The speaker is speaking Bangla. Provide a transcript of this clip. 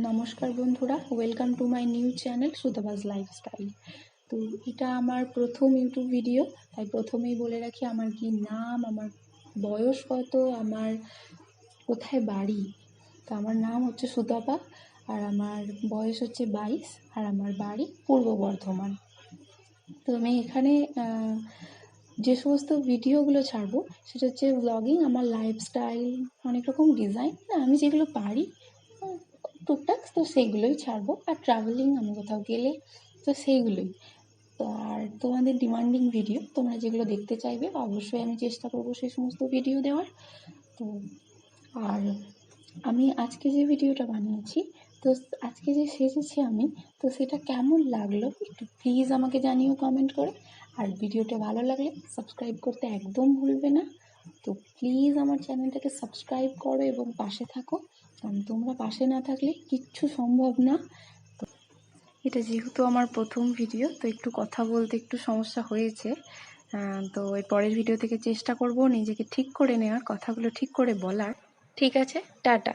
নমস্কার বন্ধুরা, welcome to my new channel Sutapa's lifestyle. তো এটা আমার প্রথম ইউটিউব ভিডিও, তাই প্রথমেই বলে রাখি আমার কি নাম, আমার বয়স কত, আমার কোথায় বাড়ি। তো আমার নাম হচ্ছে সুতপা, আর আমার বয়স হচ্ছে 22, আর আমার বাড়ি পূর্ব বর্ধমান। তো আমি এখানে যে সমস্ত ভিডিওগুলো ছাড়বো সেটা হচ্ছে ব্লগিং, আমার লাইফস্টাইল, অনেক রকম ডিজাইন, আমি যেগুলো পারি টুকটাক, তো সেইগুলোই ছাড়বো। আর ট্রাভেলিং, আমি কোথাও গেলে তো সেইগুলোই। তো আর তোমাদের ডিমান্ডিং ভিডিও, তোমরা যেগুলো দেখতে চাইবে অবশ্যই আমি চেষ্টা করবো সেই সমস্ত ভিডিও দেওয়ার। তো আর আমি আজকে যে ভিডিওটা বানিয়েছি, তো আজকে যে সেজেছি আমি, তো সেটা কেমন লাগলো একটু প্লিজ আমাকে জানিও কমেন্ট করে। আর ভিডিওটা ভালো লাগলে সাবস্ক্রাইব করতে একদম ভুলবে না। তো প্লিজ আমার চ্যানেলটাকে সাবস্ক্রাইব করো এবং পাশে থাকো, কারণ তোমরা পাশে না থাকলে কিচ্ছু সম্ভব না। তো এটা যেহেতু আমার প্রথম ভিডিও, তো একটু কথা বলতে একটু সমস্যা হয়েছে। তো এর পরের ভিডিও থেকে চেষ্টা করব নিজেকে ঠিক করে নেওয়ার, কথাগুলো ঠিক করে বলার। ঠিক আছে, টাটা।